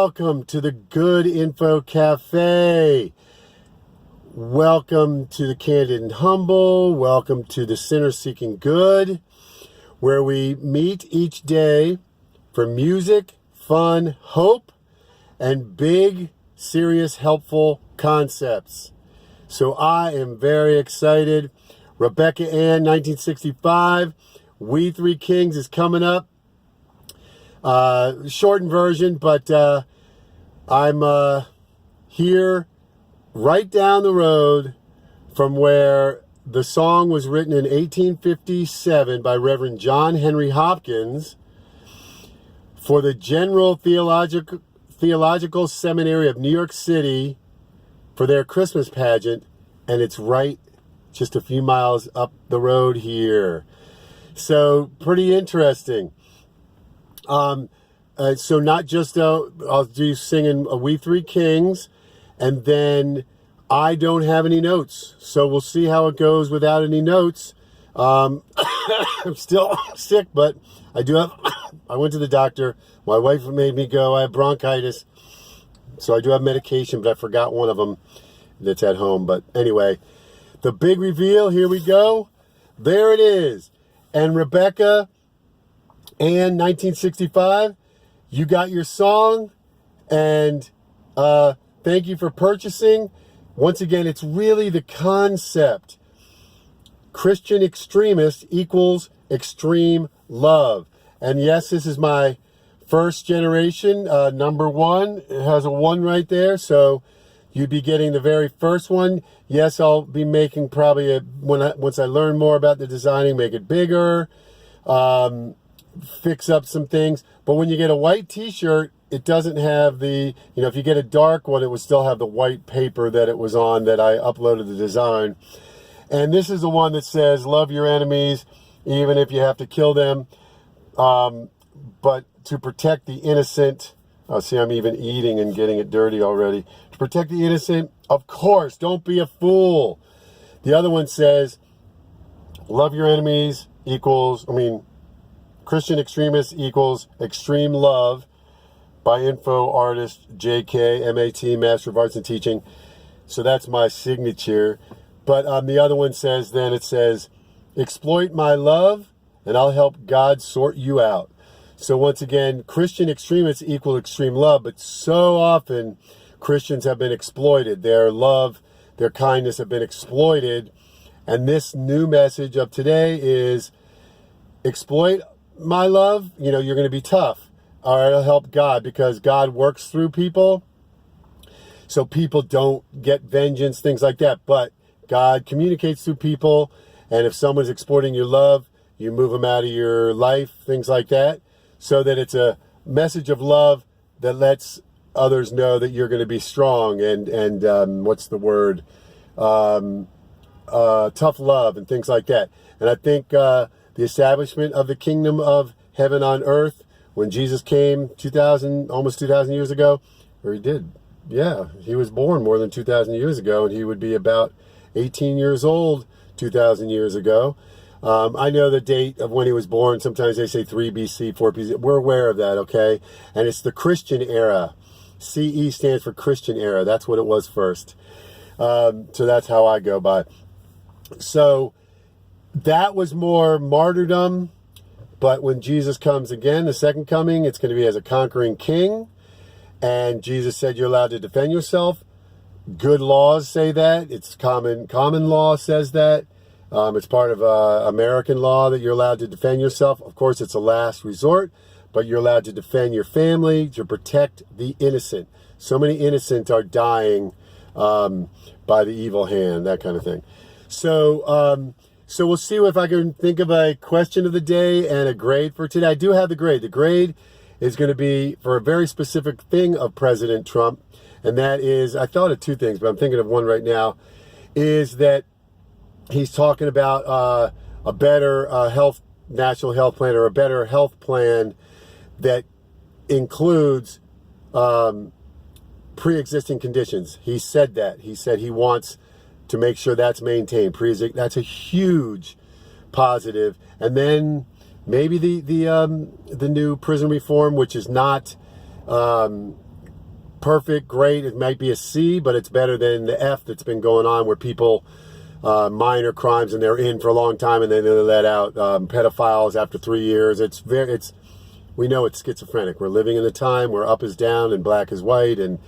welcome to the Good Info Cafe. Welcome to the Candid and Humble. Welcome to the Sinner Seeking Good, where we meet each day for music, fun, hope, and big, serious, helpful concepts. So I am very excited. Rebecca Ann, 1965, We Three Kings is coming up. Shortened version, but I'm here right down the road from where the song was written in 1857 by Reverend John Henry Hopkins for the General Theological Seminary of New York City for their Christmas pageant, and it's right just a few miles up the road here. So pretty interesting. So not just, I'll do singing We Three Kings, and then I don't have any notes. So we'll see how it goes without any notes. I'm still sick, but I do have, I went to the doctor. My wife made me go. I have bronchitis. So I do have medication, but I forgot one of them that's at home. But anyway, the big reveal, here we go. There it is. And Rebecca Ann, 1965, you got your song, and thank you for purchasing. Once again, it's really the concept. Christian extremist equals extreme love. And yes, this is my first generation, number one. It has a 1 right there, so you'd be getting the very first one. Yes, I'll be making probably, once I learn more about the designing, make it bigger. Fix up some things. But when you get a white t-shirt, it doesn't have the, if you get a dark one, it would still have the white paper that it was on that I uploaded the design. And this is the one that says, love your enemies, even if you have to kill them. But to protect the innocent, oh, see, I'm even eating and getting it dirty already. To protect the innocent, of course, don't be a fool. The other one says, love your enemies equals, Christian extremist equals extreme love by info artist JK, MAT, Master of Arts and Teaching. So that's my signature. But the other one says, then it says, exploit my love and I'll help God sort you out. So once again, Christian extremists equal extreme love, but so often Christians have been exploited. Their love, their kindness have been exploited. And this new message of today is exploit my love, you're going to be tough. All right, it'll help God because God works through people. So people don't get vengeance, things like that. But God communicates through people. And if someone's exploiting your love, you move them out of your life, things like that. So that it's a message of love that lets others know that you're going to be strong and what's the word? Tough love and things like that. And I think the establishment of the kingdom of heaven on earth, when Jesus came almost 2,000 years ago, or he did, yeah, he was born more than 2,000 years ago, and he would be about 18 years old 2,000 years ago. I know the date of when he was born. Sometimes they say 3 BC, 4 BC. We're aware of that, okay? And it's the Christian era. CE stands for Christian era. That's what it was first. So that's how I go by. So that was more martyrdom, but when Jesus comes again, the second coming, it's going to be as a conquering king. And Jesus said you're allowed to defend yourself. Good laws say that. It's common law says that. It's part of American law that you're allowed to defend yourself. Of course, it's a last resort, but you're allowed to defend your family, to protect the innocent. So many innocents are dying by the evil hand, that kind of thing. So we'll see if I can think of a question of the day and a grade for today. I do have the grade. The grade is going to be for a very specific thing of President Trump, and that is, I thought of 2 things, but I'm thinking of one right now, is that he's talking about a better national health plan, or a better health plan that includes pre-existing conditions. He said that. He said he wants to make sure that's maintained. That's a huge positive. And then maybe the new prison reform, which is not perfect, great. It might be a C, but it's better than the F that's been going on where people, minor crimes and they're in for a long time and then they're let out. Pedophiles after 3 years. We know it's schizophrenic. We're living in the time where up is down and black is white, and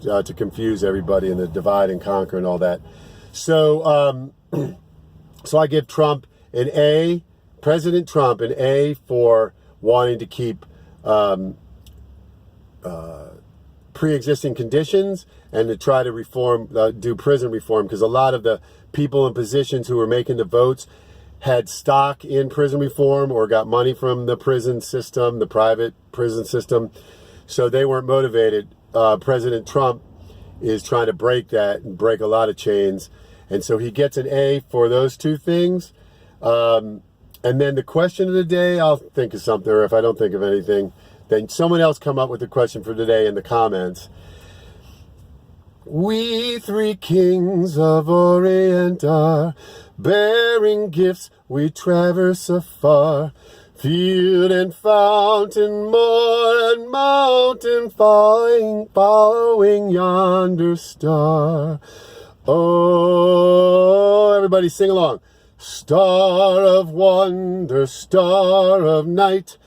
to confuse everybody and the divide and conquer and all that. So, so I give Trump an A, President Trump an A for wanting to keep pre-existing conditions and to try to reform, do prison reform, because a lot of the people in positions who were making the votes had stock in prison reform or got money from the prison system, the private prison system, so they weren't motivated. President Trump is trying to break that and break a lot of chains, and so he gets an A for those two things. And then the question of the day, I'll think of something, or if I don't think of anything, then someone else come up with the question for today in the comments. We three kings of Orient are, bearing gifts we traverse afar, field and fountain, moor and mountain, following yonder star. Oh, everybody sing along. Star of wonder, star of night,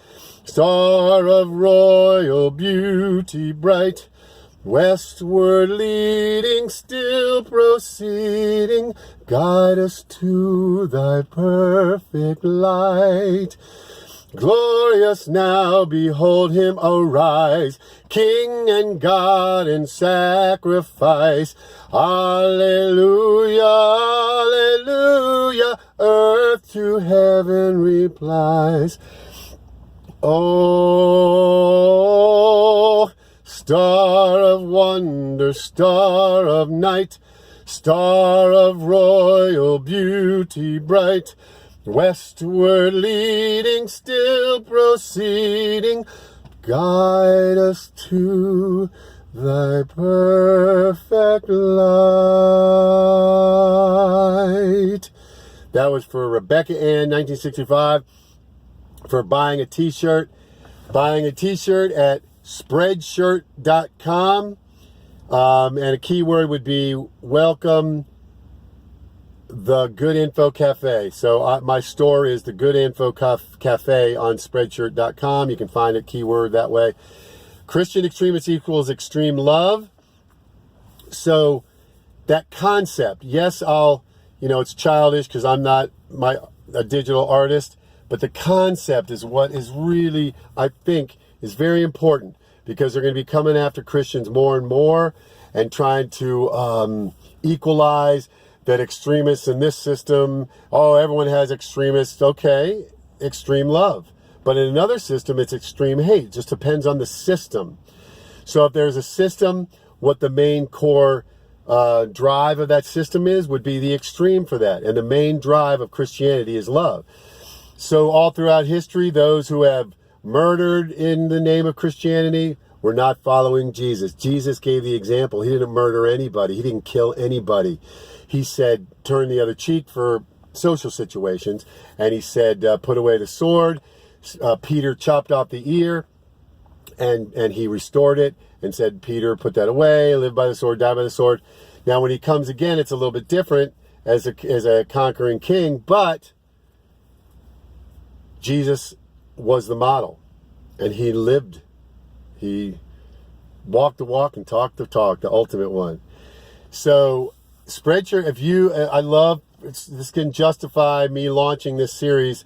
star of royal beauty bright, westward leading, still proceeding, guide us to thy perfect light. Glorious now, behold him arise, King and God in sacrifice. Alleluia, alleluia, earth to heaven replies. Oh, star of wonder, star of night, star of royal beauty bright, westward leading, still proceeding, guide us to thy perfect light. That was for Rebecca Ann, 1965, for buying a t-shirt. Buying a t-shirt at spreadshirt.com. And a keyword would be welcome the Good Info Cafe. So my store is the Good Info Cafe on spreadshirt.com. You can find a keyword that way. Christian extremist equals extreme love. So that concept, yes, it's childish because I'm not a digital artist, but the concept is what is really, I think, is very important, because they're going to be coming after Christians more and more and trying to equalize that extremists in this system, everyone has extremists. Okay, extreme love. But in another system, it's extreme hate. It just depends on the system. So if there's a system, what the main core drive of that system would be the extreme for that. And the main drive of Christianity is love. So all throughout history, those who have murdered in the name of Christianity were not following Jesus. Jesus gave the example. He didn't murder anybody. He didn't kill anybody. He said, turn the other cheek for social situations. And he said, put away the sword. Peter chopped off the ear, and he restored it and said, Peter, put that away, live by the sword, die by the sword. Now, when he comes again, it's a little bit different as a conquering king, but Jesus was the model, and he lived. He walked the walk and talked the talk, the ultimate one. So Spreadshirt, this can justify me launching this series,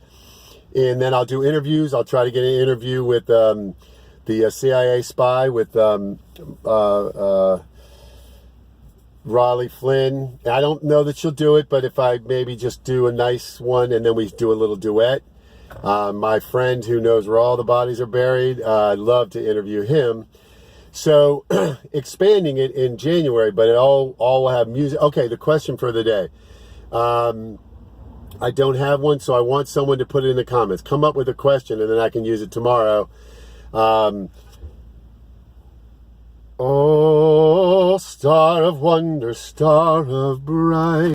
and then I'll do interviews. I'll try to get an interview with the CIA spy with Riley Flynn. I don't know that she'll do it, but if I maybe just do a nice one and then we do a little duet. My friend who knows where all the bodies are buried, I'd love to interview him. So expanding it in January, but it all will have music. Okay, the question for the day. I don't have one, so I want someone to put it in the comments. Come up with a question, and then I can use it tomorrow. Oh, star of wonder, star of bright.